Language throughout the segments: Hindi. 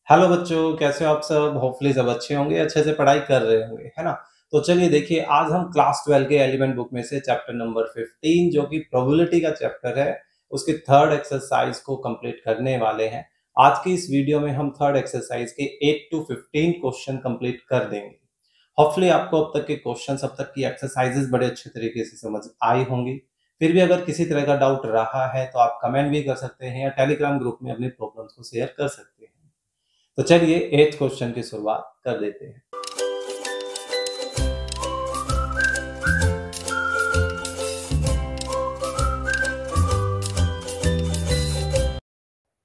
हेलो बच्चों, कैसे हो आप सब? होपफुली सब अच्छे होंगे, अच्छे से पढ़ाई कर रहे होंगे, है ना? तो चलिए देखिए, आज हम क्लास 12 के एलिमेंट बुक में से चैप्टर नंबर 15 जो कि प्रोबेबिलिटी का चैप्टर है, उसके थर्ड एक्सरसाइज को कंप्लीट करने वाले हैं। आज की इस वीडियो में हम थर्ड एक्सरसाइज के 8 to 15 क्वेश्चन कंप्लीट कर देंगे। होपफुली आपको अब तक के क्वेश्चन, अब तक की एक्सरसाइजेस बड़े अच्छे तरीके से समझ आई होंगी। फिर भी अगर किसी तरह का डाउट रहा है तो आप कमेंट भी कर सकते हैं या टेलीग्राम ग्रुप में अपने प्रॉब्लम्स को शेयर कर सकते हैं। तो चलिए 8th क्वेश्चन की शुरुआत कर देते हैं।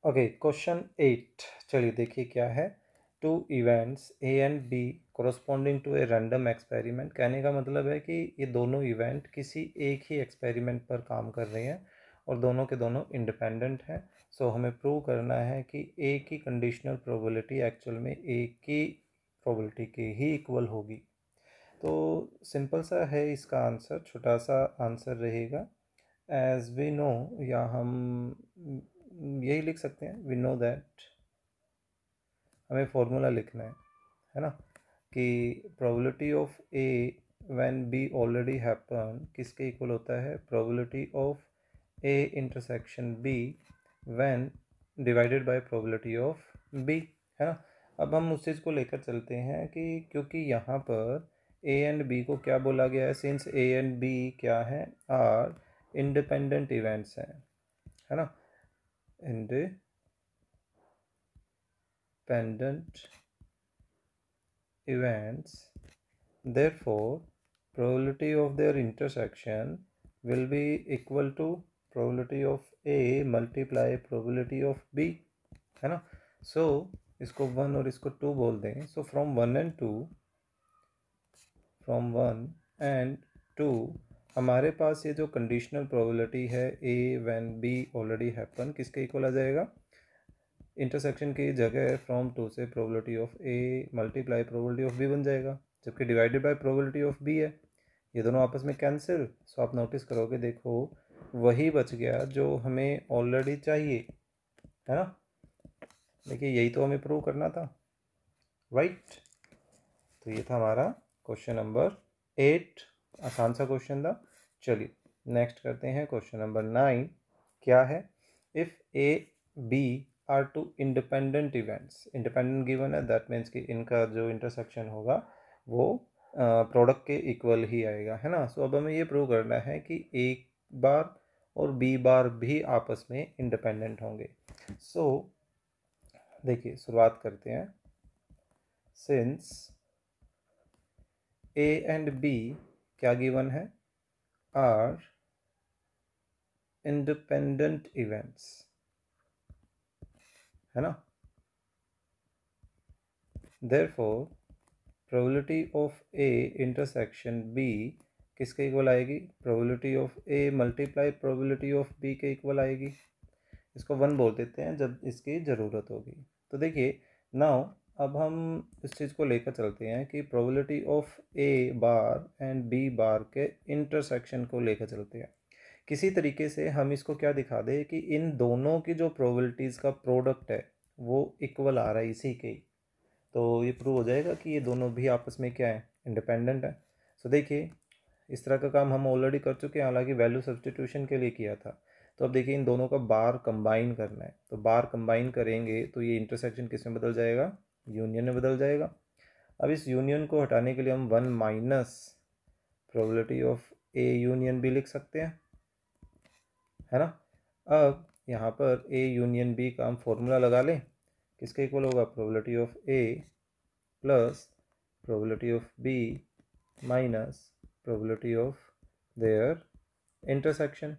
Okay, question 8। चलिए देखिए क्या है। Two events A and B corresponding to a random experiment. कहने का मतलब है कि ये दोनों इवेंट किसी एक ही एक्सपेरिमेंट पर काम कर रहे हैं और दोनों के दोनों इंडिपेंडेंट हैं। सो हमें प्रूव करना है कि ए की कंडीशनल प्रोबेबिलिटी एक्चुअल में ए की प्रोबेबिलिटी के ही इक्वल होगी। तो सिंपल सा है इसका आंसर, छोटा सा आंसर रहेगा। एज वी नो, या हम यही लिख सकते हैं, वी नो दैट। हमें फॉर्मूला लिखना है ना, कि probability of A when B already happen किसके इक्वल होता है? Probability of A intersection B when divided by probability of B, है ना। अब हम उस चीज़ को लेकर चलते हैं कि क्योंकि यहाँ पर ए एंड बी को क्या बोला गया है, सिंस ए एंड बी क्या है, आर इंडिपेंडेंट इवेंट्स हैं, है ना, independent events, therefore probability of their intersection will be equal to probability of A multiply probability of B, है ना। सो इसको 1 और इसको 2 बोल दें। सो फ्रॉम 1 and 2 हमारे पास ये जो कंडीशनल प्रोबेबिलिटी है A when B already happen किसके इक्वल आ जाएगा? इंटरसेक्शन की जगह फ्रॉम 2 से probability of A multiply probability of B बन जाएगा, जबकि divided by probability of B है। ये दोनों आपस में कैंसिल। सो आप नोटिस करोगे, देखो वही बच गया जो हमें ऑलरेडी चाहिए, है ना। देखिए यही तो हमें प्रूव करना था, राइट। तो ये था हमारा क्वेश्चन नंबर 8। आसान सा क्वेश्चन था। चलिए नेक्स्ट करते हैं क्वेश्चन नंबर 9। क्या है? If A B are two independent events, independent given है, दैट मीन्स कि इनका जो इंटरसेक्शन होगा वो प्रोडक्ट के इक्वल ही आएगा, है ना। सो अब हमें ये प्रूव करना है कि ए बार और बी बार भी आपस में इंडिपेंडेंट होंगे। सो देखिए शुरुआत करते हैं। सिंस ए एंड बी क्या गिवन है? आर इंडिपेंडेंट इवेंट्स, है ना। therefore probability of A intersection B किसके इक्वल आएगी? Probability of A multiply probability of B के इक्वल आएगी। इसको 1 बोल देते हैं जब इसकी ज़रूरत होगी। तो देखिए नाउ अब हम इस चीज़ को लेकर चलते हैं कि probability of A bar and B बार के इंटरसेक्शन को लेकर चलते हैं। किसी तरीके से हम इसको क्या दिखा दें कि इन दोनों की जो प्रोबेबिलिटीज़ का प्रोडक्ट है वो इक्वल आ रहा है इसी के। तो ये प्रूव हो जाएगा कि ये दोनों भी आपस में क्या है? इंडिपेंडेंट है। सो देखिए इस तरह का काम हम ऑलरेडी कर चुके हैं, हालांकि वैल्यू सब्सटीट्यूशन के लिए किया था। तो अब देखिए इन दोनों का बार कंबाइन करना है, तो बार कंबाइन करेंगे तो ये इंटरसेक्शन किस में बदल जाएगा? यूनियन में बदल जाएगा। अब इस यूनियन को हटाने के लिए हम 1 minus probability of A union B लिख सकते हैं, है ना। अब यहाँ पर ए यूनियन बी का हम फॉर्मूला लगा लें। किसके इक्वल होगा? Probability of A plus probability of B minus probability of their intersection,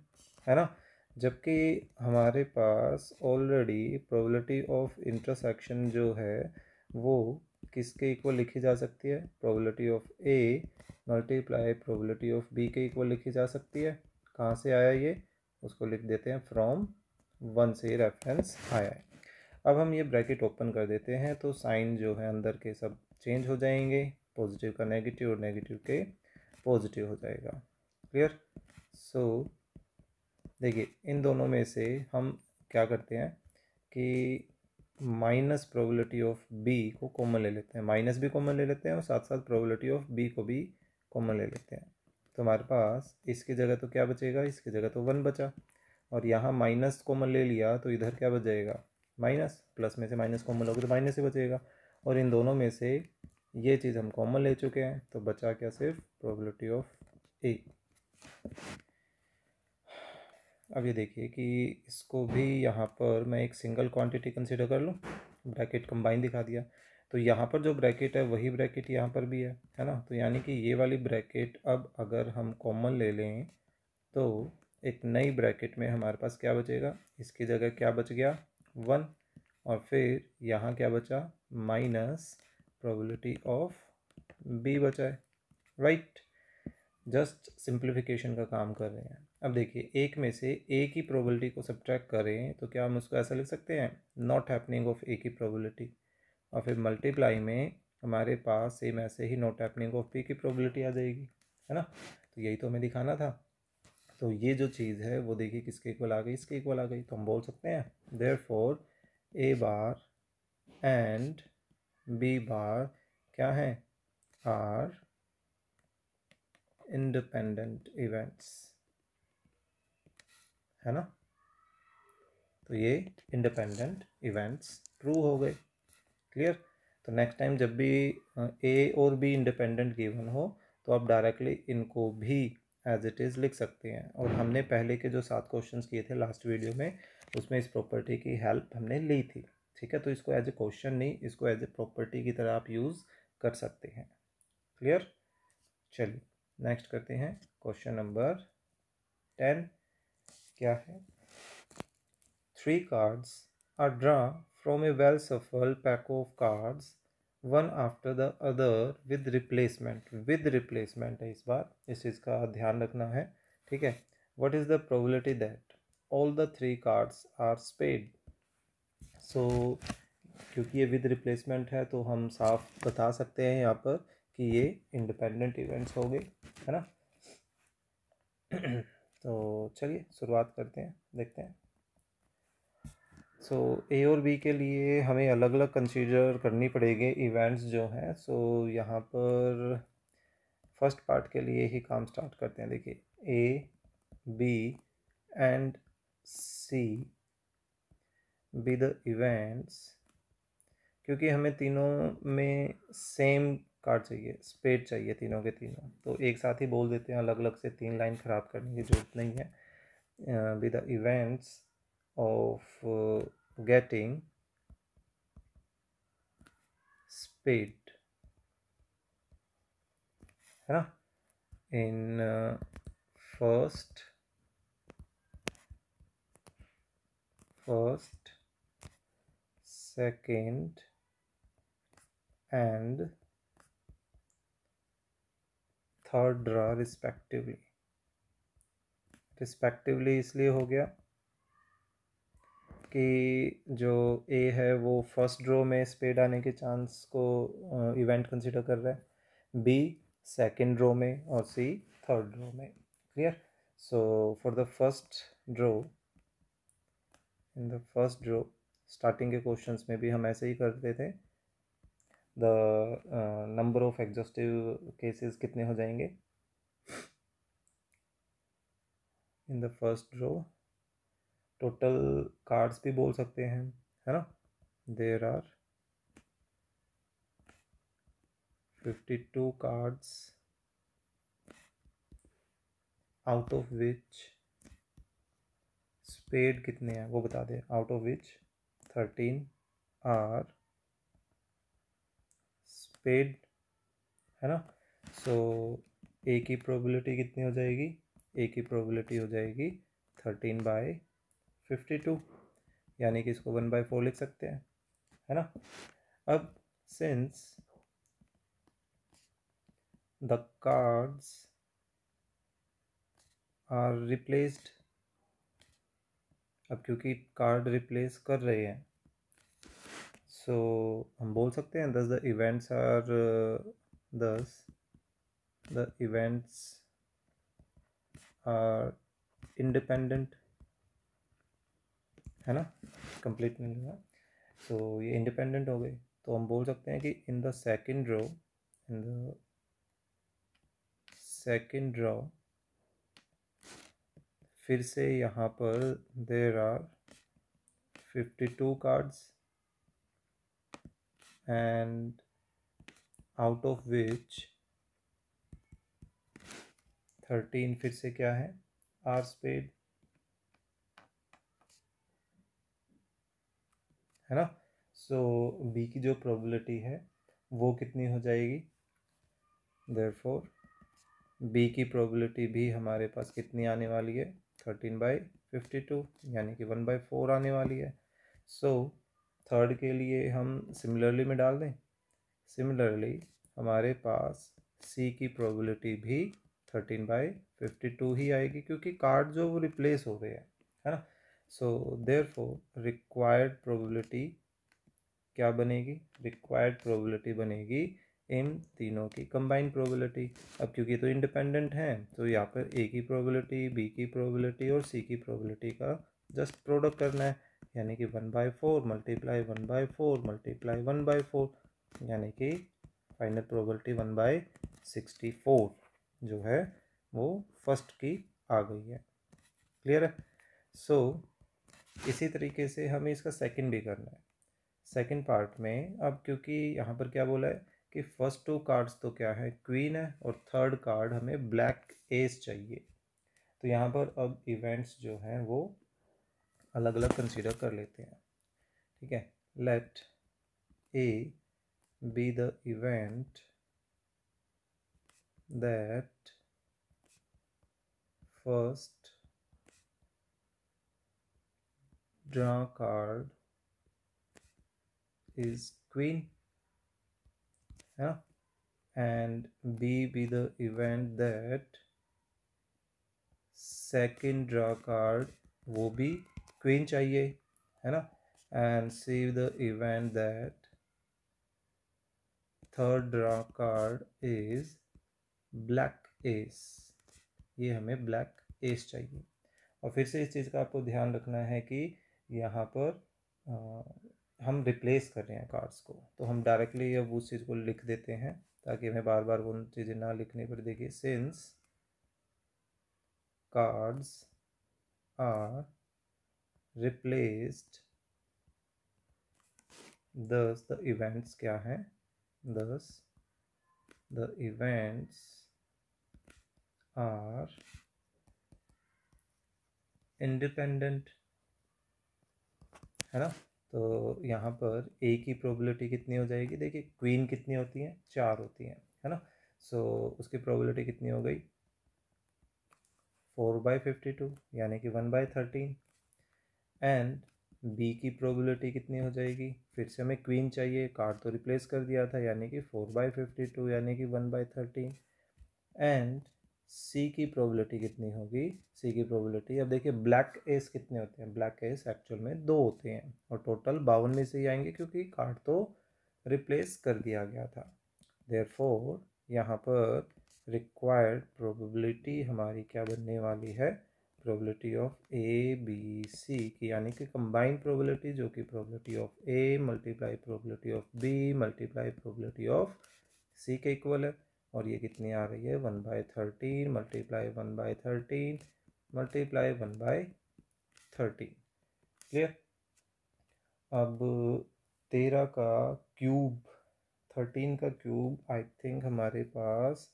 है ना। जबकि हमारे पास ऑलरेडी प्रोबेबिलिटी ऑफ इंटरसेक्शन जो है वो किसके इक्वल लिखी जा सकती है? Probability of A multiply probability of B के इक्वल लिखी जा सकती है। कहाँ से आया ये? उसको लिख देते हैं फ्रॉम 1 से रेफरेंस आया है। अब हम ये ब्रैकेट ओपन कर देते हैं तो साइन जो है अंदर के सब चेंज हो जाएंगे, पॉजिटिव का नेगेटिव और नेगेटिव के पॉजिटिव हो जाएगा। क्लियर? सो देखिए इन दोनों में से हम क्या करते हैं कि माइनस प्रोबेबिलिटी ऑफ बी को कॉमन ले लेते हैं, माइनस भी कॉमन ले लेते हैं और साथ साथ प्रोबेबिलिटी ऑफ बी को भी कॉमन ले लेते हैं। तो हमारे पास इसकी जगह तो क्या बचेगा, इसकी जगह तो 1 बचा, और यहाँ माइनस कॉमन ले लिया तो इधर क्या बच जाएगा, माइनस, प्लस में से माइनस कॉमन लोगे तो माइनस ही बचेगा, और इन दोनों में से ये चीज़ हम कॉमन ले चुके हैं, तो बचा क्या, सिर्फ प्रोबेबिलिटी ऑफ ए। अब ये देखिए कि इसको भी यहाँ पर मैं एक सिंगल क्वांटिटी कंसिडर कर लूँ, ब्रैकेट कंबाइन दिखा दिया, तो यहाँ पर जो ब्रैकेट है वही ब्रैकेट यहाँ पर भी है ना, तो यानी कि ये वाली ब्रैकेट अब अगर हम कॉमन ले लें तो एक नई ब्रैकेट में हमारे पास क्या बचेगा, इसकी जगह क्या बच गया, 1, और फिर यहाँ क्या बचा, माइनस प्रोबेबिलिटी ऑफ बी बचा है, राइट। जस्ट सिंप्लीफिकेशन का काम कर रहे हैं। अब देखिए, एक में से ए की प्रोबेबिलिटी को सब्ट्रैक्ट करें तो क्या हम उसको ऐसा लिख सकते हैं, नॉट हैपनिंग ऑफ ए की प्रोबेबिलिटी, और फिर मल्टीप्लाई में हमारे पास सेम ऐसे ही नॉट हैपनिंग ऑफ बी की प्रोबेबिलिटी आ जाएगी, है ना। तो यही तो हमें दिखाना था। तो ये जो चीज़ है वो देखिए किसके इक्वल आ गई, इसके इक्वल आ गई, तो हम बोल सकते हैं therefore A bar and B bar क्या है, आर इंडिपेंडेंट इवेंट्स, है ना। तो ये इंडिपेंडेंट इवेंट्स ट्रू हो गए, क्लियर। तो नेक्स्ट टाइम जब भी ए और बी इंडिपेंडेंट गिवन हो तो आप डायरेक्टली इनको भी एज इट इज़ लिख सकते हैं। और हमने पहले के जो 7 क्वेश्चंस किए थे लास्ट वीडियो में, उसमें इस प्रॉपर्टी की हेल्प हमने ली थी, ठीक है। तो इसको एज ए क्वेश्चन नहीं, इसको एज ए प्रॉपर्टी की तरह आप यूज़ कर सकते हैं, क्लियर। चलिए नेक्स्ट करते हैं क्वेश्चन नंबर 10। क्या है, 3 cards are drawn from a well shuffled pack of cards one after the other with replacement है, इस बार इस चीज़ का ध्यान रखना है, ठीक है। what is the probability that all the 3 cards are spade। so क्योंकि ये विद रिप्लेसमेंट है तो हम साफ बता सकते हैं यहाँ पर कि ये इंडिपेंडेंट इवेंट्स हो गए, है ना। तो चलिए शुरुआत करते हैं, देखते हैं। सो ए और बी के लिए हमें अलग अलग कंसीडर करनी पड़ेगी इवेंट्स जो हैं। सो यहाँ पर फर्स्ट पार्ट के लिए ही काम स्टार्ट करते हैं। देखिए, A B and C be the events, क्योंकि हमें तीनों में सेम कार्ड चाहिए, स्पेड चाहिए तीनों के तीनों, तो एक साथ ही बोल देते हैं, अलग अलग से 3 लाइन ख़राब करने की जरूरत नहीं है। Be the events of getting spade, है ना, in first second and third draw respectively. Respectively इसलिए हो गया कि जो ए है वो फर्स्ट ड्रॉ में स्पेड आने के चांस को इवेंट कंसिडर कर रहा है, बी सेकेंड ड्रॉ में और सी थर्ड ड्रॉ में, clear. So for the first draw, in the first draw starting के क्वेश्चंस में भी हम ऐसे ही करते थे। The number of exhaustive cases कितने हो जाएंगे in the first draw, total cards भी बोल सकते हैं, है ना। There are 52 cards out of which spade कितने हैं वो बता दें, out of which 13 are spade, है ना। सो ए की प्रोबेबिलिटी कितनी हो जाएगी, ए की प्रोबेबिलिटी हो जाएगी 13/52, यानी कि इसको 1/4 लिख सकते हैं, है ना। अब since the cards are replaced, अब क्योंकि कार्ड रिप्लेस कर रहे हैं, सो हम बोल सकते हैं दस द इवेंट्स आर इंडिपेंडेंट, है ना, कंप्लीट नहीं हुआ। तो ये इंडिपेंडेंट हो गए। तो हम बोल सकते हैं कि इन द सेकेंड रो फिर से यहाँ पर there are 52 cards and out of which 13 फिर से क्या है, आर स्पेड, है ना। सो बी की जो प्रोबेबिलिटी है वो कितनी हो जाएगी, देयरफॉर बी की प्रोबेबिलिटी भी हमारे पास कितनी आने वाली है, 13/52 यानी कि 1/4 आने वाली है। सो थर्ड के लिए हम सिमिलरली में डाल दें। सिमिलरली हमारे पास सी की प्रोबेबिलिटी भी 13/52 ही आएगी, क्योंकि कार्ड जो वो रिप्लेस हो गए हैं, है ना। सो देयरफॉर रिक्वायर्ड प्रोबेबिलिटी क्या बनेगी, रिक्वायर्ड प्रोबेबिलिटी बनेगी इन तीनों की कंबाइंड प्रोबेबिलिटी। अब क्योंकि तो इंडिपेंडेंट हैं तो यहाँ पर ए की प्रोबेबिलिटी, बी की प्रोबेबिलिटी और सी की प्रोबेबिलिटी का जस्ट प्रोडक्ट करना है, यानी कि 1/4 मल्टीप्लाई 1/4 मल्टीप्लाई 1/4, यानी कि फाइनल प्रोबेबिलिटी 1/64 जो है वो फर्स्ट की आ गई है। क्लियर है। सो इसी तरीके से हमें इसका सेकंड भी करना है। सेकंड पार्ट में अब क्योंकि यहाँ पर क्या बोला है कि फर्स्ट 2 कार्ड्स तो क्या है, क्वीन है, और थर्ड कार्ड हमें ब्लैक एस चाहिए। तो यहाँ पर अब इवेंट्स जो हैं वो अलग अलग कंसीडर कर लेते हैं। ठीक है, let A be the event that first draw card is queen, है ना, and B be the event that second draw card वो भी क्वीन चाहिए, है ना, and C the event that third draw card is black ace, ये हमें ब्लैक एस चाहिए। और फिर से इस चीज़ का आपको ध्यान रखना है कि यहाँ पर हम रिप्लेस कर रहे हैं कार्ड्स को, तो हम डायरेक्टली अब उस चीज़ को लिख देते हैं ताकि हमें बार बार वो चीज़ें ना लिखनी पड़े। देखिए, सिंस कार्ड्स आर रिप्लेस्ड दस द इवेंट्स क्या हैं, दस द इवेंट्स आर इंडिपेंडेंट, है ना। तो यहाँ पर ए की प्रोबेबिलिटी कितनी हो जाएगी, देखिए क्वीन कितनी होती है, 4 होती हैं, है ना। सो उसकी प्रोबेबिलिटी कितनी हो गई, 4/52 यानी कि 1/13। एंड बी की प्रोबेबिलिटी कितनी हो जाएगी, फिर से हमें क्वीन चाहिए, कार्ड तो रिप्लेस कर दिया था, यानी कि 4/52 यानी कि 1/13। एंड सी की प्रोबेबिलिटी कितनी होगी, सी की प्रोबेबिलिटी, अब देखिए ब्लैक एस कितने होते हैं, ब्लैक एस एक्चुअल में 2 होते हैं और टोटल 52 में से ही आएंगे क्योंकि कार्ड तो रिप्लेस कर दिया गया था। देयरफॉर यहाँ पर रिक्वायर्ड प्रोबेबिलिटी हमारी क्या बनने वाली है, probability of A B C की, यानी कि कंबाइंड प्रोबेबिलिटी, जो कि probability of A multiply probability of B multiply probability of C के इक्वल है। और ये कितनी आ रही है, 1/13 मल्टीप्लाई 1/13 मल्टीप्लाई 1/13। क्लियर। अब 13 का क्यूब, 13 का क्यूब आई थिंक हमारे पास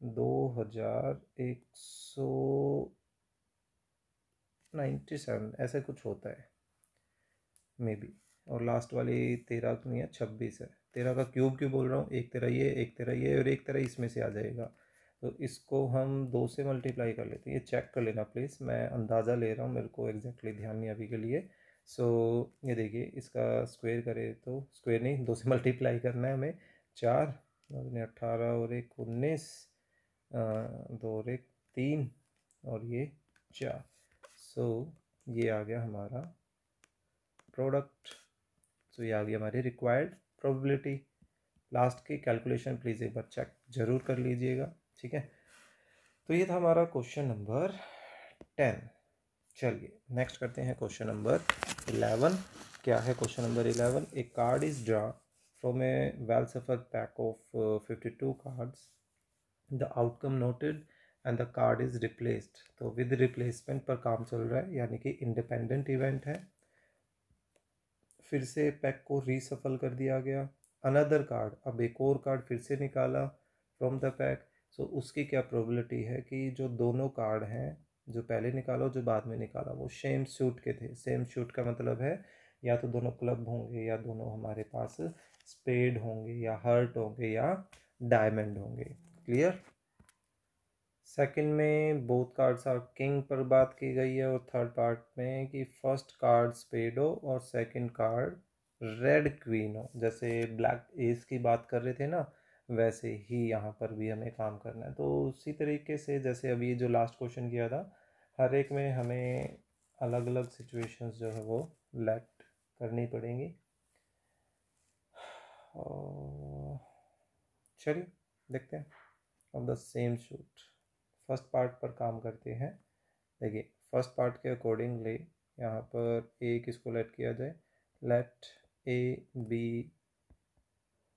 2197 ऐसे कुछ होता है मे बी, और लास्ट वाली 13 नहीं है, 26 है। 13 का क्यूब क्यों बोल रहा हूँ, एक तरह ये, एक तरह ये और एक तरह इसमें से आ जाएगा, तो इसको हम 2 से मल्टीप्लाई कर लेते हैं। ये चेक कर लेना प्लीज़, मैं अंदाज़ा ले रहा हूँ, मेरे को एग्जैक्टली ध्यान नहीं अभी के लिए। सो ये देखिए, इसका स्क्वायर करें तो, स्क्वायर नहीं, 2 से मल्टीप्लाई करना है हमें, 4 18 और 1 19, 2 और 1 3 और ये 4। सो ये आ गया हमारा प्रोडक्ट। तो ये आ गई हमारी रिक्वायर्ड प्रोबेबिलिटी। लास्ट की कैलकुलेशन प्लीज़ एक बार चेक जरूर कर लीजिएगा, ठीक है। तो ये था हमारा क्वेश्चन नंबर 10। चलिए नेक्स्ट करते हैं क्वेश्चन नंबर 11 क्या है question number 11? A card is draw from A well suffered pack of 52 cards, the outcome noted and the card is replaced. तो विद रिप्लेसमेंट पर काम चल रहा है, यानी कि इंडिपेंडेंट इवेंट है। फिर से पैक को रीसफल कर दिया गया। अनदर कार्ड, अब एक और कार्ड फिर से निकाला फ्रॉम द पैक। सो उसकी क्या प्रोबेबिलिटी है कि जो दोनों कार्ड हैं, जो पहले निकाला जो बाद में निकाला, वो सेम सूट के थे। सेम सूट का मतलब है या तो दोनों क्लब होंगे, या दोनों हमारे पास स्पेड होंगे, या हर्ट होंगे, या डायमंड होंगे। क्लियर? सेकंड में बोथ कार्ड्स आर किंग पर बात की गई है, और थर्ड पार्ट में कि फर्स्ट कार्ड स्पेड हो और सेकंड कार्ड रेड क्वीन हो। जैसे ब्लैक एस की बात कर रहे थे ना, वैसे ही यहाँ पर भी हमें काम करना है। तो उसी तरीके से जैसे अभी जो लास्ट क्वेश्चन किया था, हर एक में हमें अलग अलग सिचुएशंस जो है वो लेट करनी पड़ेंगी। चलिए देखते हैं। Of the same shoot first part पर काम करते हैं। देखिए फर्स्ट पार्ट के अकॉर्डिंगली यहाँ पर ए किसको लेट किया जाए? Let A be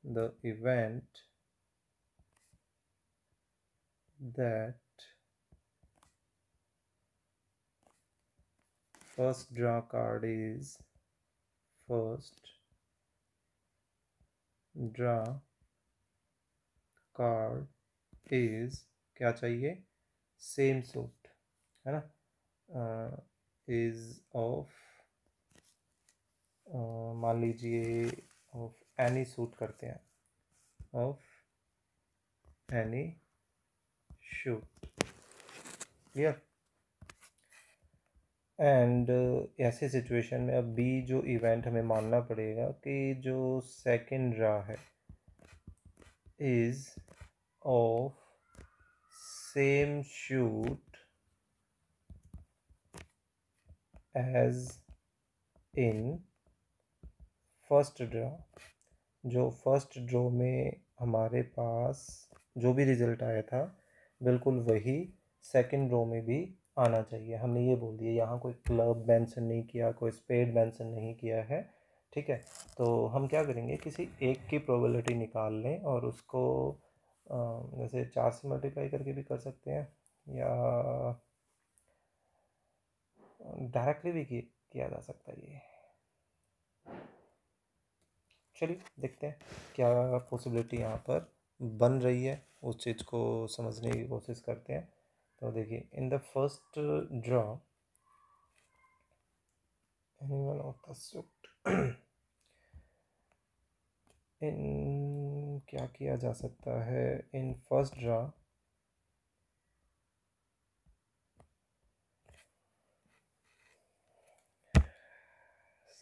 the event that first draw card is first draw card is क्या चाहिए? सेम सूट, है ना? इज ऑफ, मान लीजिए ऑफ एनी सूट करते हैं, of any shoot. Clear? And ऐसे सिचुएशन में अब बी जो इवेंट हमें मानना पड़ेगा कि जो सेकंड ड्रा है is of same suit as in first draw. जो फर्स्ट ड्रॉ में हमारे पास जो भी रिजल्ट आया था, बिल्कुल वही सेकंड ड्रॉ में भी आना चाहिए। हमने ये बोल दिया, यहाँ कोई क्लब मेंशन नहीं किया, कोई स्पेड मेंशन नहीं किया है। ठीक है, तो हम क्या करेंगे, किसी एक की प्रोबेबिलिटी निकाल लें और उसको जैसे 4 से मल्टीप्लाई करके भी कर सकते हैं, या डायरेक्टली भी किया जा सकता है ये। चलिए देखते हैं क्या पॉसिबिलिटी यहाँ पर बन रही है, उस चीज़ को समझने की कोशिश करते हैं। तो देखिए in the first draw anyone of the suit, इन क्या किया जा सकता है? इन फर्स्ट ड्रॉ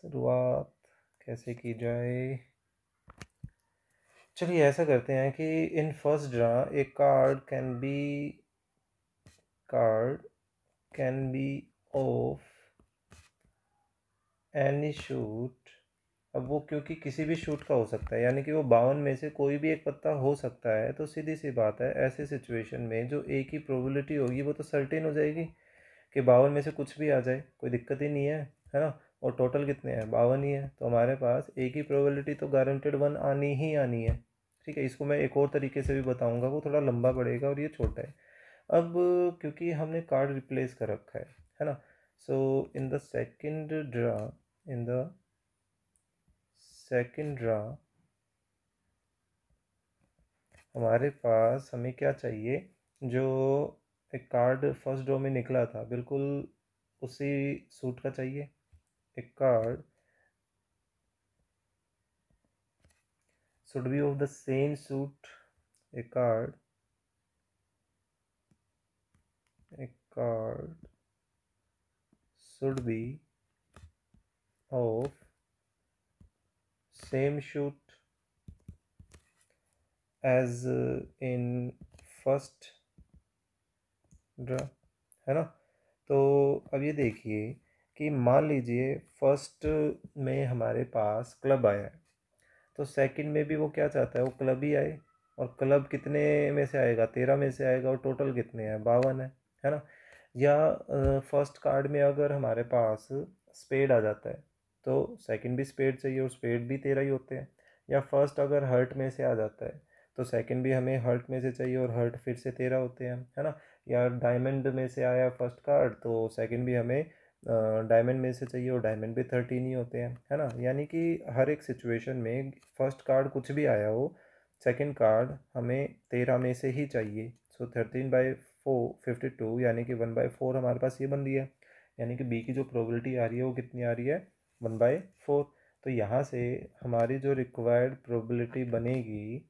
शुरुआत कैसे की जाए? चलिए ऐसा करते हैं कि in first draw a card can be of any shoot. अब वो क्योंकि किसी भी शूट का हो सकता है, यानी कि वो 52 में से कोई भी एक पत्ता हो सकता है, तो सीधी सी बात है ऐसे सिचुएशन में जो एक ही प्रोबेबिलिटी होगी वो तो सर्टेन हो जाएगी कि 52 में से कुछ भी आ जाए, कोई दिक्कत ही नहीं है ना? और टोटल कितने हैं? 52 ही है, तो हमारे पास एक ही प्रोबेबिलिटी तो गारंटेड 1 आनी ही आनी है। ठीक है, इसको मैं एक और तरीके से भी बताऊंगा, वो थोड़ा लंबा पड़ेगा और ये छोटा है। अब क्योंकि हमने कार्ड रिप्लेस कर रखा है ना? So in the second draw, in the second draw हमारे पास हमें क्या चाहिए? जो एक कार्ड फर्स्ट ड्रॉ में निकला था बिल्कुल उसी सूट का चाहिए। एक card should be of the same suit, a card should be of same suit as in first draw, है ना? तो अब ये देखिए कि मान लीजिए फर्स्ट में हमारे पास क्लब आया है, तो सेकंड में भी वो क्या चाहता है? वो क्लब ही आए। और क्लब कितने में से आएगा? 13 में से आएगा, और टोटल कितने हैं? 52 है ना? या फर्स्ट कार्ड में अगर हमारे पास स्पेड आ जाता है, तो सेकंड भी स्पेड चाहिए और स्पेड भी 13 ही होते हैं। या फर्स्ट अगर हर्ट में से आ जाता है तो सेकंड भी हमें हर्ट में से चाहिए और हर्ट फिर से 13 होते हैं, है ना। या डायमंड में से आया फर्स्ट कार्ड तो सेकंड भी हमें डायमंड में से चाहिए और डायमंड भी 13 ही होते हैं, है ना। यानी कि हर एक सिचुएशन में फर्स्ट कार्ड कुछ भी आया हो, सेकंड कार्ड हमें 13 में से ही चाहिए। सो 13/4 52 यानी कि 1/4 हमारे पास ये बन रही है। यानी कि बी की जो प्रोबेबिलिटी आ रही है वो कितनी आ रही है, 1/4। तो यहाँ से हमारी जो रिक्वायर्ड प्रोबेबिलिटी बनेगी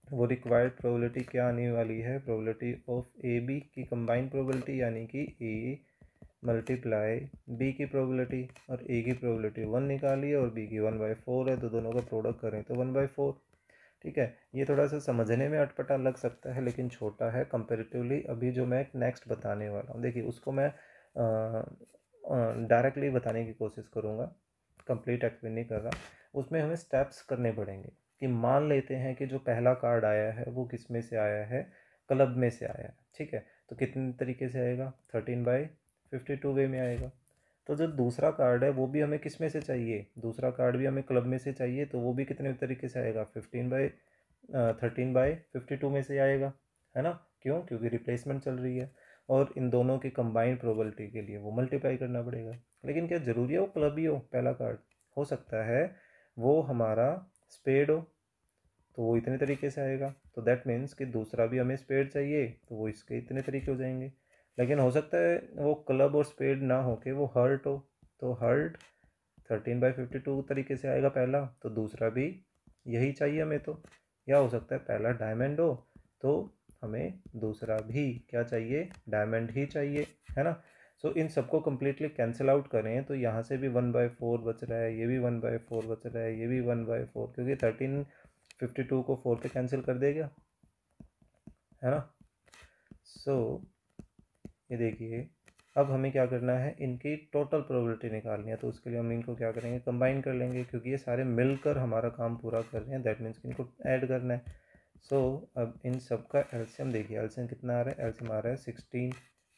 वो रिक्वायर्ड प्रोबेबिलिटी क्या आने वाली है, प्रोबेबिलिटी ऑफ ए बी की कंबाइंड प्रोबेबिलिटी, यानी कि ए मल्टीप्लाई बी की प्रोबेबिलिटी। और ए की प्रोबेबिलिटी 1 निकाली और बी की 1/4 है, तो दोनों का प्रोडक्ट करें तो 1/4। ठीक है, ये थोड़ा सा समझने में अटपटा लग सकता है लेकिन छोटा है कंपेरेटिवली। अभी जो मैं नेक्स्ट बताने वाला हूँ, देखिए उसको मैं डायरेक्टली बताने की कोशिश करूँगा, कंप्लीट एक्सप्लेन नहीं कर रहा। उसमें हमें स्टेप्स करने पड़ेंगे कि मान लेते हैं कि जो पहला कार्ड आया है वो किस में से आया है, क्लब में से आया है। ठीक है, तो कितने तरीके से आएगा, 13/52 वे में आएगा। तो जो दूसरा कार्ड है वो भी हमें किस में से चाहिए, दूसरा कार्ड भी हमें क्लब में से चाहिए, तो वो भी कितने तरीके से आएगा, 13/52 में से आएगा, है ना। क्यों, क्योंकि रिप्लेसमेंट चल रही है और इन दोनों की कंबाइंड प्रोबेबिलिटी के लिए वो मल्टीप्लाई करना पड़ेगा। लेकिन क्या ज़रूरी है वो क्लब ही हो पहला कार्ड, हो सकता है वो हमारा स्पेड हो, तो वो इतने तरीके से आएगा। तो दैट मीन्स कि दूसरा भी हमें स्पेड चाहिए तो वो इसके इतने तरीके हो जाएंगे। लेकिन हो सकता है वो क्लब और स्पेड ना हो के वो हर्ट हो, तो हर्ट 13/52 तरीके से आएगा पहला, तो दूसरा भी यही चाहिए हमें। तो या हो सकता है पहला डायमंड हो तो हमें दूसरा भी क्या चाहिए, डायमंड ही चाहिए, है ना। सो इन सबको कम्प्लीटली कैंसिल आउट करें तो यहाँ से भी 1/4 बच रहा है, ये भी 1/4 बच रहा है, ये भी 1/4, क्योंकि 13/52 को 4 पे कैंसिल कर देगा, है ना। सो ये देखिए, अब हमें क्या करना है, इनकी टोटल प्रोबेबिलिटी निकालनी है। तो उसके लिए हम इनको क्या करेंगे, कंबाइन कर लेंगे, क्योंकि ये सारे मिलकर हमारा काम पूरा कर रहे हैं। दैट मीन्स कि इनको ऐड करना है। सो अब इन सब का एलसीएम देखिए, एलसीएम कितना आ रहा है, एलसीएम आ रहा है 16।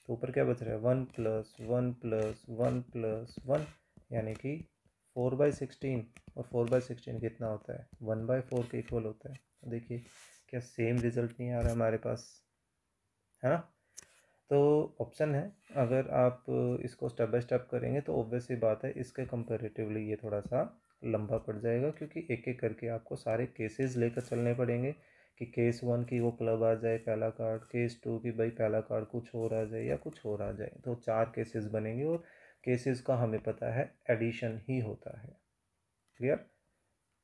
तो ऊपर क्या बच रहा है, 1 + 1 + 1 + 1 यानी कि 4/16। और 4/16 कितना होता है, 1/4 के इक्वल होता है। तो देखिए क्या सेम रिजल्ट नहीं आ रहा है हमारे पास, है ना। तो ऑप्शन है, अगर आप इसको स्टेप बाय स्टेप करेंगे तो ऑब्वियस सी बात है इसके कंपैरेटिवली ये थोड़ा सा लंबा पड़ जाएगा, क्योंकि एक एक करके आपको सारे केसेस लेकर चलने पड़ेंगे कि केस 1 की वो क्लब आ जाए पहला कार्ड, केस 2 की भाई पहला कार्ड कुछ और आ जाए या कुछ और आ जाए। तो 4 केसेस बनेंगे और केसेस का हमें पता है एडिशन ही होता है। क्लियर,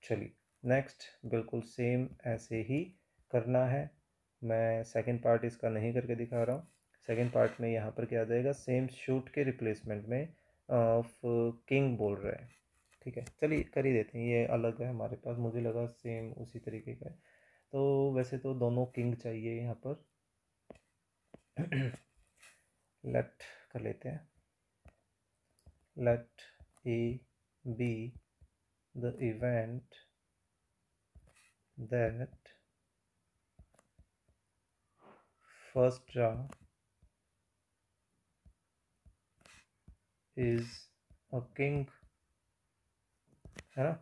चलिए नेक्स्ट बिल्कुल सेम ऐसे ही करना है। मैं सेकंड पार्ट इसका नहीं करके दिखा रहा हूँ। सेकंड पार्ट में यहाँ पर क्या आ जाएगा, सेम शूट के रिप्लेसमेंट में ऑफ किंग बोल रहा है। ठीक है, चलिए कर ही देते हैं, ये अलग है हमारे पास, मुझे लगा सेम उसी तरीके का है। तो वैसे तो दोनों किंग चाहिए यहाँ पर। लेट कर लेते हैं, let A be the event that first draw is a king, है ना,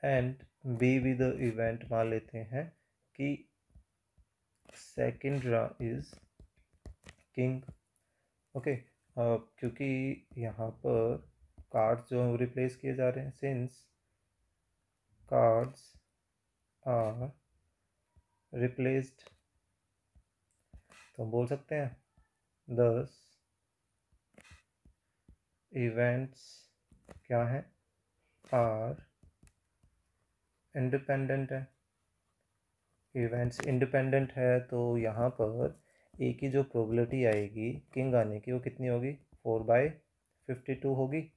एंड बी भी द इवेंट मान लेते हैं कि second draw is king. Okay, क्योंकि यहाँ पर कार्ड्स जो रिप्लेस किए जा रहे हैं, सिंस कार्ड्स आर रिप्लेस्ड, तो हम बोल सकते हैं 10 इवेंट्स क्या है, आर इंडिपेंडेंट है। इवेंट्स इंडिपेंडेंट है तो यहाँ पर ए की जो प्रोबेबिलिटी आएगी किंग आने की वो कितनी होगी, 4/52 होगी।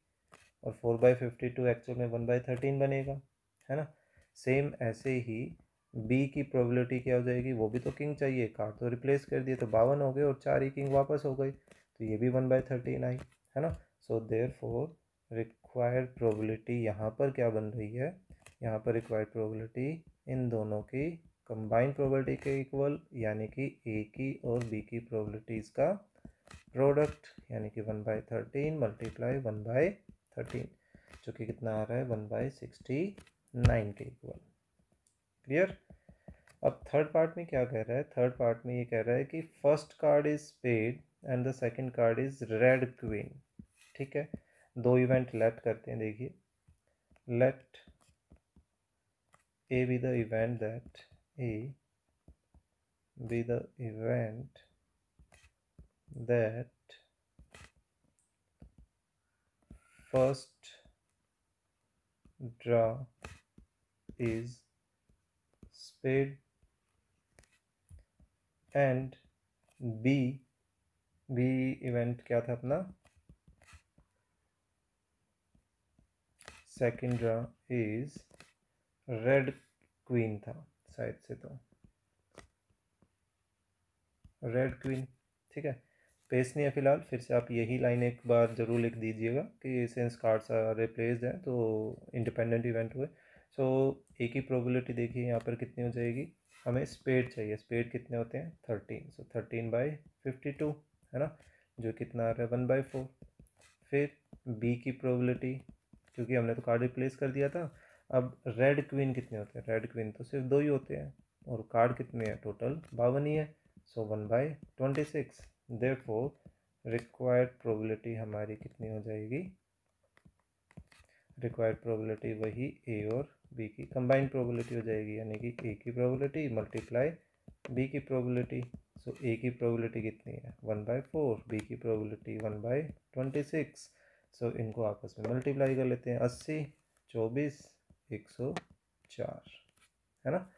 और 4/52 एक्चुअल में 1/13 बनेगा, है ना। सेम ऐसे ही बी की प्रोबेबिलिटी क्या हो जाएगी, वो भी तो किंग चाहिए, कार्ड तो रिप्लेस कर दिए तो 52 हो गए और 4 ही किंग वापस हो गई, तो ये भी 1/13 आई, है ना। सो देयरफॉर रिक्वायर्ड प्रोबेबिलिटी यहाँ पर क्या बन रही है, यहाँ पर रिक्वायर्ड प्रोबेबिलिटी इन दोनों की कंबाइंड प्रोबेबिलिटी के इक्वल, यानी कि ए की और बी की प्रोबेबिलिटीज़ का प्रोडक्ट, यानी कि 1/13 × 1/13। जो कि कितना आ रहा है 1/69 के इक्वल। क्लियर। अब थर्ड पार्ट में क्या कह रहा है, थर्ड पार्ट में ये कह रहा है कि first card is spade and the second card is red queen. ठीक है, दो इवेंट लेट करते हैं। देखिए, let A be the event that A be the event that first draw is spade and B event क्या था अपना, second draw is red queen था शायद से, तो रेड क्वीन। ठीक है, पेस्ट नहीं है फिलहाल, फिर से आप यही लाइन एक बार जरूर लिख दीजिएगा कि सिंस कार्ड्स आर रिप्लेस्ड हैं तो इंडिपेंडेंट इवेंट हुए। सो ए की प्रोबेबिलिटी देखिए यहाँ पर कितनी हो जाएगी, हमें स्पेड चाहिए, स्पेड कितने होते हैं 13, सो 13/52 है ना, जो कितना आ रहा है 1/4। फिर बी की प्रोबेबिलिटी, क्योंकि हमने तो कार्ड रिप्लेस कर दिया था। अब रेड क्वीन कितने होते हैं, रेड क्वीन तो सिर्फ 2 ही होते हैं, और कार्ड कितने हैं टोटल 52 ही है, सो 1/26। देयरफॉर रिक्वायर्ड प्रोबेबिलिटी हमारी कितनी हो जाएगी, रिक्वायर्ड प्रोबेबिलिटी वही ए और बी की कंबाइंड प्रोबेबिलिटी हो जाएगी, यानी कि ए की प्रोबेबिलिटी मल्टीप्लाई बी की प्रोबेबिलिटी। सो ए की प्रोबेबिलिटी कितनी है 1/4, बी की प्रोबेबिलिटी 1/26। सो इनको आपस में मल्टीप्लाई कर लेते हैं, 80, 24, 104 है ना।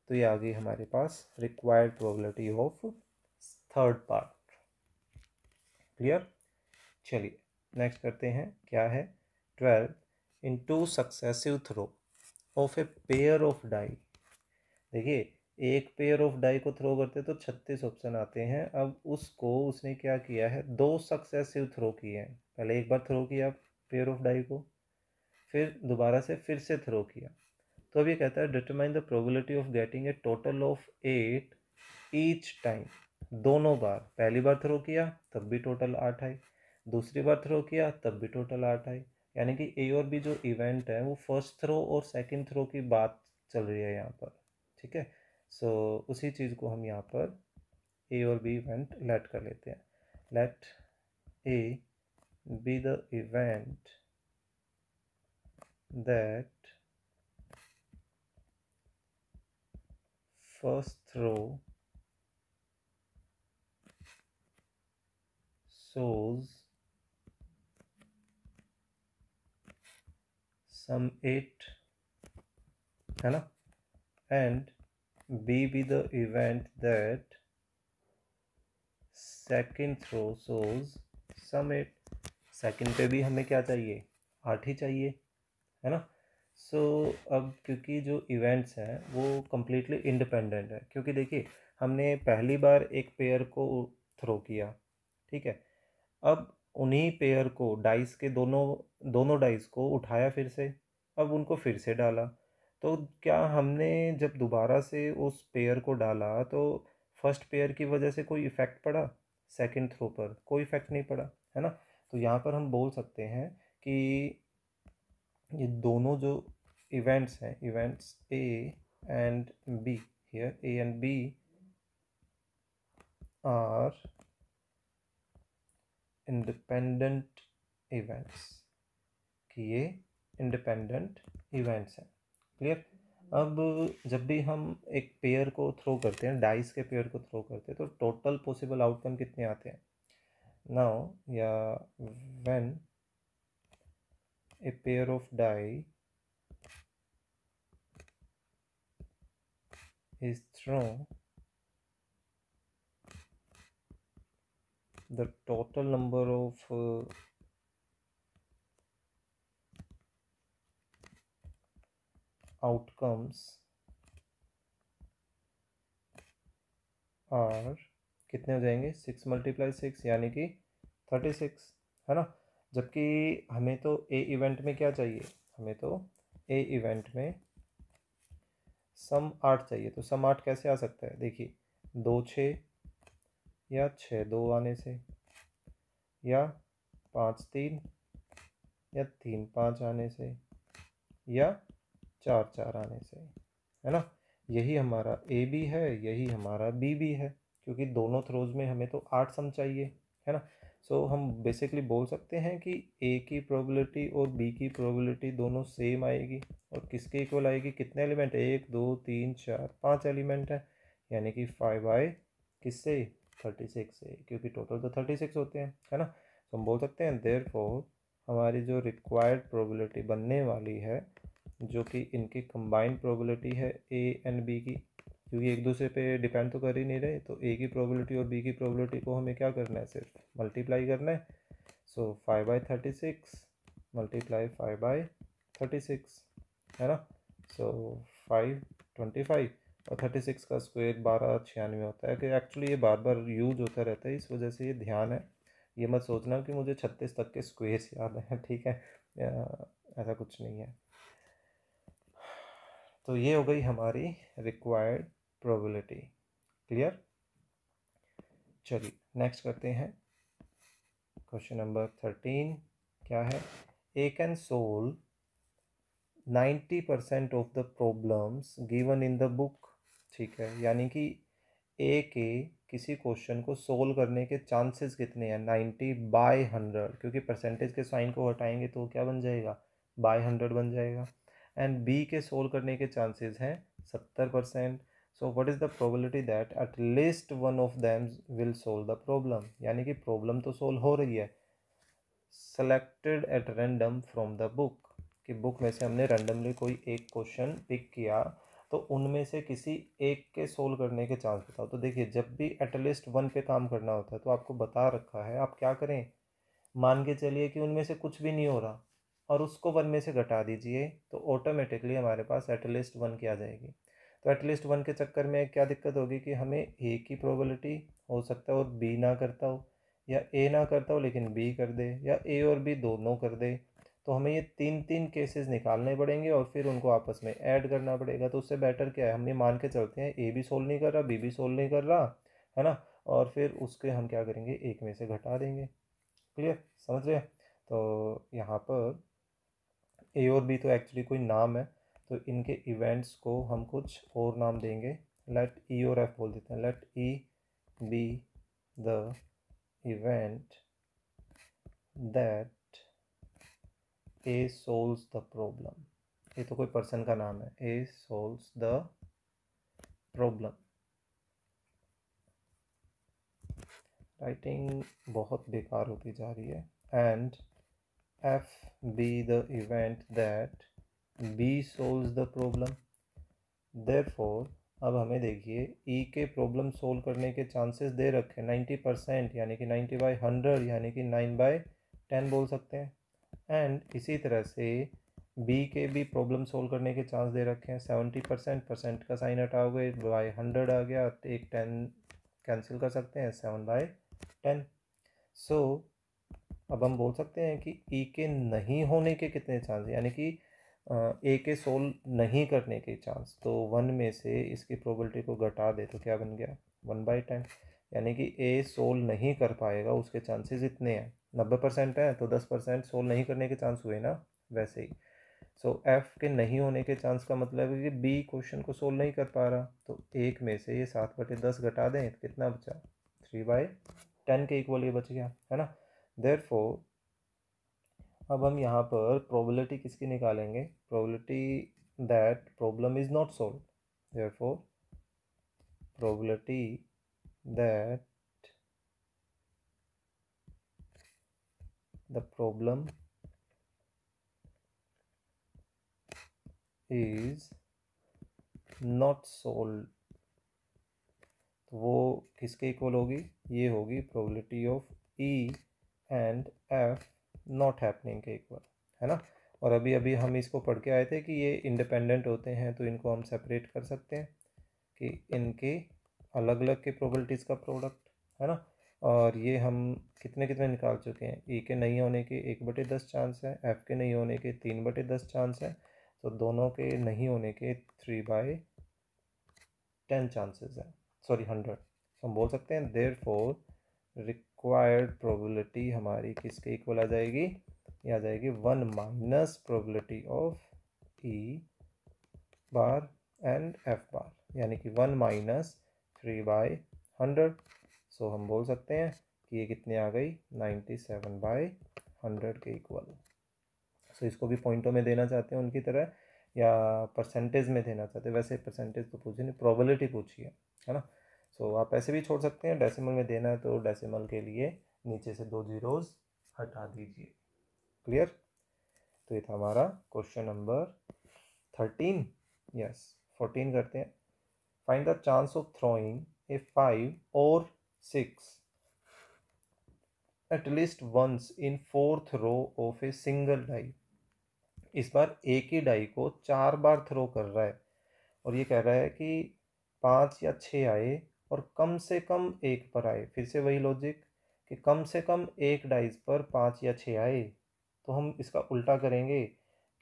तो ये आ गई हमारे पास required probability of third part. Clear. चलिए नेक्स्ट करते हैं, क्या है 12 in 2 successive throw of a pair of die. देखिए, एक पेयर ऑफ डाई को थ्रो करते तो 36 ऑप्शन आते हैं। अब उसने क्या किया है, 2 सक्सेसिव थ्रो किए हैं। पहले एक बार थ्रो किया पेयर ऑफ डाई को, फिर दोबारा से फिर से थ्रो किया। तो अब ये कहता है determine the probability of getting a total of 8 each time. दोनों बार, पहली बार थ्रो किया तब भी टोटल 8 आई, दूसरी बार थ्रो किया तब भी टोटल 8 आई। यानी कि ए और बी जो इवेंट है वो फर्स्ट थ्रो और सेकंड थ्रो की बात चल रही है यहाँ पर। ठीक है, सो उसी चीज़ को हम यहाँ पर ए और बी इवेंट लेट कर लेते हैं। Let A be the event that first throw shows some 8 है ना, and B be the event that second throw shows some 8। Second पे भी हमें क्या चाहिए, 8 ही चाहिए है ना। सो अब क्योंकि जो इवेंट्स हैं वो कम्प्लीटली इंडिपेंडेंट है, क्योंकि देखिए हमने पहली बार एक पेयर को थ्रो किया, ठीक है, अब उन्हीं पेयर को डाइस के दोनों डाइस को उठाया फिर से, अब उनको फिर से डाला, तो क्या हमने जब दोबारा से उस पेयर को डाला तो फर्स्ट पेयर की वजह से कोई इफ़ेक्ट पड़ा, सेकंड थ्रो पर कोई इफ़ेक्ट नहीं पड़ा है ना। तो यहाँ पर हम बोल सकते हैं कि ये दोनों जो इवेंट्स हैं, events A and B, here A and B are independent events, कि ये इंडिपेंडेंट इवेंट्स हैं। क्लियर। अब जब भी हम एक पेयर को थ्रो करते हैं, डाइस के पेयर को थ्रो करते हैं, तो टोटल पॉसिबल आउटकम कितने आते हैं। नाउ या when a pair of die is thrown, the total number of outcomes are कितने हो जाएंगे, 6 × 6 यानी कि 36 है ना। जबकि हमें तो ए इवेंट में क्या चाहिए, हमें तो ए इवेंट में सम 8 चाहिए। तो सम 8 कैसे आ सकता है, देखिए 2 6 या 6 2 आने से, या 5 3 या 3 5 आने से या 4 4 आने से, है ना। यही हमारा ए भी है, यही हमारा बी भी है, क्योंकि दोनों थ्रोज में हमें तो 8 सम चाहिए, है ना। सो हम बेसिकली बोल सकते हैं कि ए की प्रोबेबिलिटी और बी की प्रोबेबिलिटी दोनों सेम आएगी। और किसके इक्वल आएगी, कितने एलिमेंट, 1 2 3 4 5 एलिमेंट है, यानी कि 5/, किससे, 36 से, क्योंकि टोटल तो 36 होते हैं, है ना। तो हम बोल सकते हैं देयरफॉर हमारी जो रिक्वायर्ड प्रोबेबिलिटी बनने वाली है, जो कि इनकी कंबाइंड प्रोबेबिलिटी है ए एंड बी की, क्योंकि एक दूसरे पे डिपेंड तो कर ही नहीं रहे, तो ए की प्रोबेबिलिटी और बी की प्रोबेबिलिटी को हमें क्या करना है, सिर्फ मल्टीप्लाई करना है। सो 5/36 मल्टीप्लाई 5/36, है ना। सो 5 25 और 36 का स्क्वायर 1296 होता है, कि एक्चुअली ये बार बार यूज होता रहता है, इस वजह से ये ध्यान है। ये मत सोचना कि मुझे 36 तक के स्क्वेयर्स याद हैं, ठीक है, ऐसा कुछ नहीं है। तो ये हो गई हमारी रिक्वायर्ड प्रोबेबिलिटी। क्लियर। चलिए नेक्स्ट करते हैं। क्वेश्चन नंबर 13 क्या है, A can solve 90% of the problems given in the book. ठीक है, यानी कि ए के किसी क्वेश्चन को सोल्व करने के चांसेस कितने हैं, 90/100, क्योंकि परसेंटेज के साइन को हटाएंगे तो क्या बन जाएगा, बाय 100 बन जाएगा। एंड बी के सोल्व करने के चांसेस हैं 70%। So what is the probability that at least one of them will solve the problem, यानी कि प्रॉब्लम तो सोल्व हो रही है, selected at random from the book, कि बुक में से हमने रैंडमली कोई एक क्वेश्चन पिक किया, तो उनमें से किसी एक के सोल्व करने के चांस बताओ। तो देखिए, जब भी एटलीस्ट वन पे काम करना होता है तो आपको बता रखा है, आप क्या करें, मान के चलिए कि उनमें से कुछ भी नहीं हो रहा और उसको वन में से घटा दीजिए, तो ऑटोमेटिकली हमारे पास एटलीस्ट वन की आ जाएगी। तो एटलीस्ट वन के चक्कर में क्या दिक्कत होगी कि हमें ए की प्रोबेबिलिटी हो सकता है और बी ना करता हो, या ए ना करता हो लेकिन बी कर दे, या ए और बी दोनों कर दे। तो हमें ये 3 केसेस निकालने पड़ेंगे और फिर उनको आपस में ऐड करना पड़ेगा। तो उससे बेटर क्या है, हम ये मान के चलते हैं ए भी सोल्व नहीं कर रहा, बी भी सोल्व नहीं कर रहा, है ना, और फिर उसके हम क्या करेंगे, एक में से घटा देंगे। क्लियर, समझ रहे हैं। तो यहाँ पर ए और बी तो एक्चुअली कोई नाम है, तो इनके इवेंट्स को हम कुछ और नाम देंगे। लेट ई और एफ बोल देते हैं, let E be the event that A solves the problem. ये तो कोई पर्सन का नाम है, A solves the problem. Writing बहुत बेकार होती जा रही है। And F be the event that B solves the problem. Therefore अब हमें देखिए, ई के प्रॉब्लम सोल्व करने के चांसेस दे रखे 90%, यानी कि 90/100, यानी कि 9/10 बोल सकते हैं। एंड इसी तरह से बी के भी प्रॉब्लम सोल्व करने के चांस दे रखे हैं 70%, परसेंट का साइन हटाओगे बाय 100 आ गया, एक 10 कैंसिल कर सकते हैं, 7/10। सो अब हम बोल सकते हैं कि ई के नहीं होने के कितने चांस, यानी कि ए के सोल्व नहीं करने के चांस, तो 1 में से इसकी प्रोबेबिलिटी को घटा दे तो क्या बन गया, 1/10, यानी कि ए सोल्व नहीं कर पाएगा, उसके चांसेस इतने हैं, 90% है तो 10% सोल्व नहीं करने के चांस हुए ना, वैसे ही। सो एफ के नहीं होने के चांस का मतलब है कि बी क्वेश्चन को सोल्व नहीं कर पा रहा, तो एक में से ये 7/10 घटा दें तो कितना बचा, 3/10 के इक्वल ये बच गया, है ना। देयरफॉर अब हम यहाँ पर प्रोबेबिलिटी किसकी निकालेंगे, probability that problem is not solve. Therefore probability that the problem is not solve, तो वो किसके इक्वल होगी, ये होगी probability of E and F not happening के इक्वल, है ना। और अभी अभी हम इसको पढ़ के आए थे कि ये इंडिपेंडेंट होते हैं, तो इनको हम सेपरेट कर सकते हैं कि इनके अलग अलग के प्रोबेबिलिटीज़ का प्रोडक्ट, है ना। और ये हम कितने कितने निकाल चुके हैं, ई के नहीं होने के 1/10 चांस है, एफ के नहीं होने के 3/10 चांस है, तो दोनों के नहीं होने के 3/10 चांसेस है, सॉरी 100। हम बोल सकते हैं देयरफॉर रिक्वायर्ड प्रोबेबिलिटी हमारी किसके इक्वल आ जाएगी, ये आ जाएगी 1 minus probability of E bar and F bar, यानी कि 1 माइनस 3/100। सो हम बोल सकते हैं कि ये कितने आ गई 97/100 के इक्वल। सो इसको भी पॉइंटों में देना चाहते हैं उनकी तरह या परसेंटेज में देना चाहते हैं, वैसे परसेंटेज तो पूछी नहीं, प्रोबेबिलिटी पूछी है ना। सो आप ऐसे भी छोड़ सकते हैं, डेसिमल में देना है तो डेसिमल के लिए नीचे से 2 जीरोस हटा दीजिए। क्लियर। तो ये था हमारा क्वेश्चन नंबर 13। यस 14 करते हैं। Find the chance of throwing a 5 और 6 at least once in 4th throw of a single die. इस बार एक ही डाई को 4 बार थ्रो कर रहा है और ये कह रहा है कि 5 या 6 आए और कम से कम एक पर आए। फिर से वही लॉजिक कि कम से कम एक डाइस पर 5 या 6 आए, तो हम इसका उल्टा करेंगे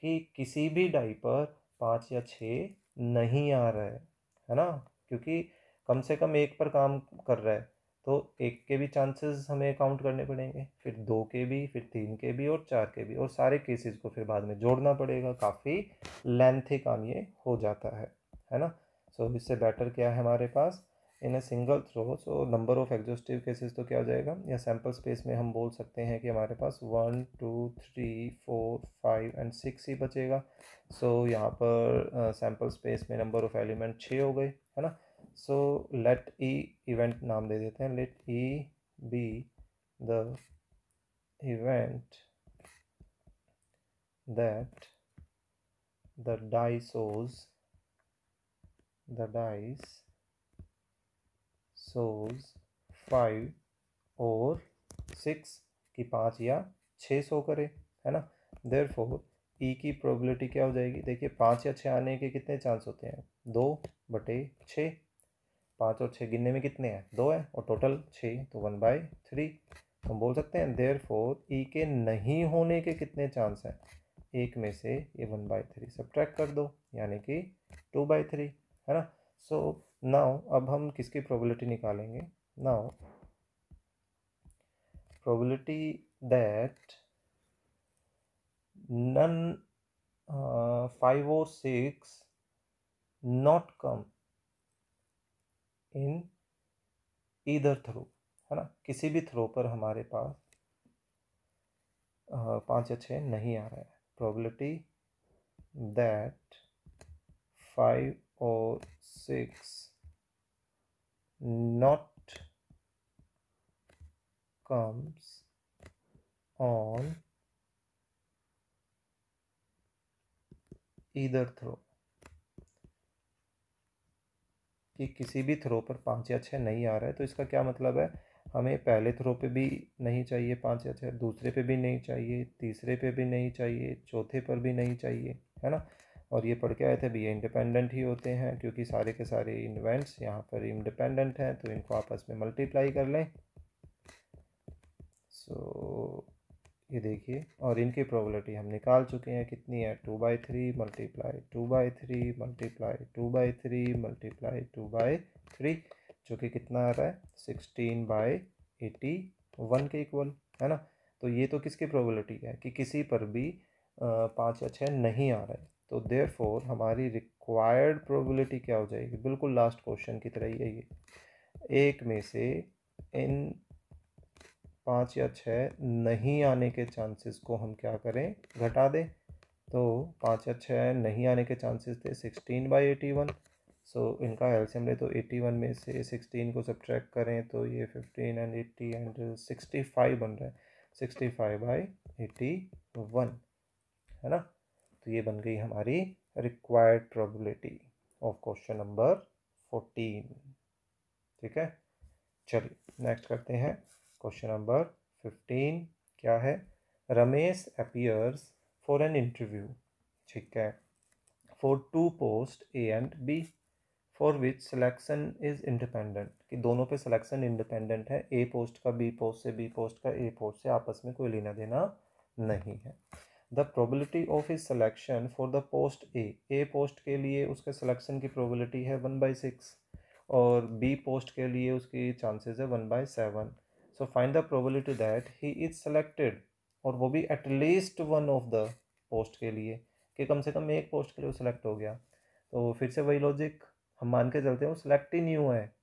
कि किसी भी डाई पर 5 या 6 नहीं आ रहा है ना, क्योंकि कम से कम एक पर काम कर रहा है तो एक के भी चांसेस हमें काउंट करने पड़ेंगे, फिर 2 के भी, फिर 3 के भी और 4 के भी, और सारे केसेस को फिर बाद में जोड़ना पड़ेगा। काफ़ी लेंथी काम ये हो जाता है ना। सो इससे बेटर क्या है हमारे पास in a single throw. So number of exhaustive cases तो क्या हो जाएगा, या सैम्पल स्पेस में हम बोल सकते हैं कि हमारे पास 1 2 3 4 5 एंड 6 ही बचेगा। सो यहाँ पर सैम्पल स्पेस में नंबर ऑफ एलिमेंट 6 हो गए, है ना। सो लेट ई इवेंट नाम दे देते हैं, let E be the event that the dice shows 5 और 6 की 5 या 6 शो करे, है ना। देयरफॉर ई की प्रोबेबिलिटी क्या हो जाएगी, देखिए 5 या 6 आने के कितने चांस होते हैं, 2/6। 5 और 6 गिनने में कितने हैं, 2 है, और टोटल 6 तो 1/3। हम बोल सकते हैं देयरफॉर ई के नहीं होने के कितने चांस हैं, एक में से ये 1/3 सब्ट्रैक्ट कर दो, यानी कि 2/3, है ना। सो नाउ अब हम किसकी प्रोबेबिलिटी निकालेंगे, नाउ प्रोबेबिलिटी दैट नन 5 और 6 not come in either throw, है ना, किसी भी थ्रो पर हमारे पास 5 या 6 नहीं आ रहा है। Probability that 5 or 6 not comes on either throw, कि किसी भी थ्रो पर 5 या 6 नहीं आ रहा है। तो इसका क्या मतलब है, हमें पहले थ्रो पे भी नहीं चाहिए 5 या 6, दूसरे पे भी नहीं चाहिए, तीसरे पे भी नहीं चाहिए, चौथे पर भी नहीं चाहिए, है ना। और ये पढ़ के आए थे भी ये इंडिपेंडेंट ही होते हैं, क्योंकि सारे के सारे इवेंट्स यहाँ पर इंडिपेंडेंट हैं, तो इनको आपस में मल्टीप्लाई कर लें। सो ये देखिए, और इनकी प्रोबेबिलिटी हम निकाल चुके हैं, कितनी है, 2/3 मल्टीप्लाई 2/3 मल्टीप्लाई 2/3 मल्टीप्लाई 2/3, जो कि कितना आ रहा है 16/81 के इक्वल, है ना। तो ये तो किसकी प्रोबेबिलिटी है कि किसी पर भी 5 या 6 नहीं आ रहा है। तो देयरफॉर हमारी रिक्वायर्ड प्रोबेबिलिटी क्या हो जाएगी, बिल्कुल लास्ट क्वेश्चन की तरह ही है, एक में से इन 5 या 6 नहीं आने के चांसेस को हम क्या करें, घटा दें। तो 5 या 6 नहीं आने के चांसेस थे 16/81। सो इनका एलसीएम ले तो 81 में से 16 को सब्ट्रैक्ट करें तो ये 15 एंड 80 एंड 65 बन रहा है, 65/81, है ना। तो ये बन गई हमारी required probability of question number 14। ठीक है, चलिए नेक्स्ट करते हैं क्वेश्चन नंबर 15। क्या है, Ramesh appears for an interview, ठीक है, for 2 post A and B for which selection is independent, कि दोनों पे सिलेक्शन इंडिपेंडेंट है, ए पोस्ट का बी पोस्ट से, बी पोस्ट का ए पोस्ट से, आपस में कोई लेना देना नहीं है। The probability of is selection for the post A post के लिए उसके सिलेक्शन की प्रोबेबिलिटी है 1/6 और बी पोस्ट के लिए उसकी चांसेस है 1/7। So find the probability that he is selected और वो भी at least one of the post के लिए, कि कम से कम एक पोस्ट के लिए वो सिलेक्ट हो गया। तो फिर से वही लॉजिक, हम मान के चलते हैं वो सिलेक्ट ही नहीं हुआ है,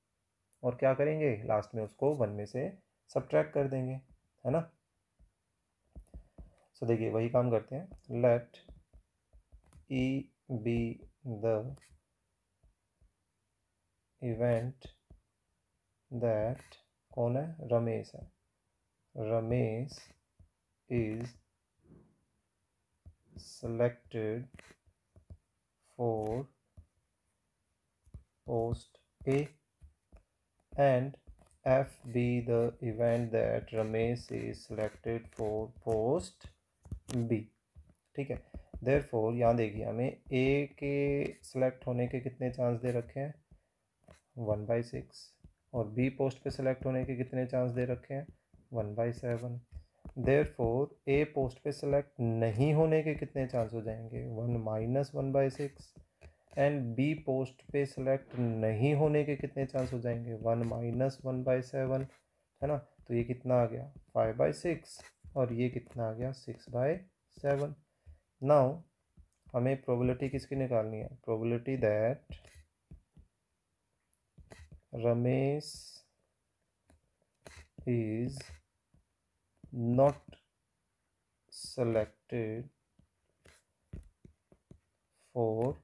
और क्या करेंगे लास्ट में उसको 1 में से सब्ट्रैक्ट कर देंगे, है ना। सो देखिए वही काम करते हैं, let E be the event that, कौन है, रमेश है, Ramesh is selected for post A, and F be the event that Ramesh is selected for post B। ठीक है, therefore यहाँ देखिए हमें A के सिलेक्ट होने के कितने चांस दे रखे हैं, 1/6, और B पोस्ट पे सिलेक्ट होने के कितने चांस दे रखे हैं, 1/7। देयरफॉर ए पोस्ट पे सिलेक्ट नहीं होने के कितने चांस हो जाएंगे, 1 - 1/6, एंड बी पोस्ट पे सिलेक्ट नहीं होने के कितने चांस हो जाएंगे, 1 - 1/7, है ना। तो ये कितना आ गया, 5/6, और ये कितना आ गया, 6/7। नाउ हमें प्रोबेबिलिटी किसकी निकालनी है, probability that Ramesh is not selected for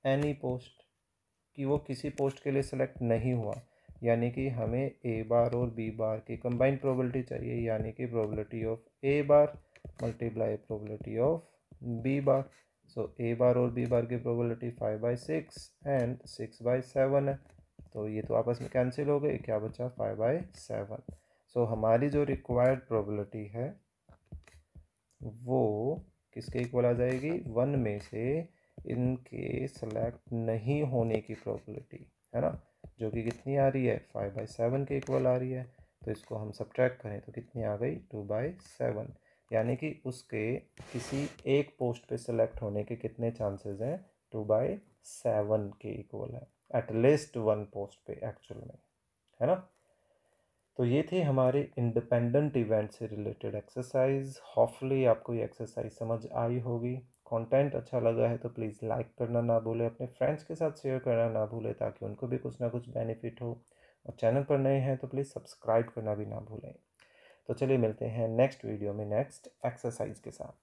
any post, कि वो किसी पोस्ट के लिए सेलेक्ट नहीं हुआ, यानी कि हमें ए बार और बी बार की कंबाइंड प्रोबेबिलिटी चाहिए, यानी कि probability of A bar multiply probability of B bar. So A bar और बी बार की प्रोबेबिलिटी 5/6 एंड 6/7 है, तो ये तो आपस में कैंसिल हो गए, क्या बचा, 5/7। सो हमारी जो रिक्वायर्ड प्रोबेबिलिटी है वो किसके इक्वल आ जाएगी, 1 में से इनके सेलेक्ट नहीं होने की प्रोबेबिलिटी, है ना, जो कि कितनी आ रही है, 5/7 के इक्वल आ रही है। तो इसको हम सब्ट्रैक्ट करें तो कितनी आ गई, 2/7, यानी कि उसके किसी एक पोस्ट पे सेलेक्ट होने के कितने चांसेस हैं, 2/7 के इक्वल है, एटलीस्ट वन पोस्ट पे एक्चुअल में, है ना। तो ये थी हमारे इंडिपेंडेंट इवेंट से रिलेटेड एक्सरसाइज। होपफुली आपको ये एक्सरसाइज समझ आई होगी। कंटेंट अच्छा लगा है तो प्लीज़ लाइक करना ना भूलें, अपने फ्रेंड्स के साथ शेयर करना ना भूलें, ताकि उनको भी कुछ ना कुछ बेनिफिट हो। और चैनल पर नए हैं तो प्लीज़ सब्सक्राइब करना भी ना भूलें। तो चलिए मिलते हैं नेक्स्ट वीडियो में नेक्स्ट एक्सरसाइज के साथ।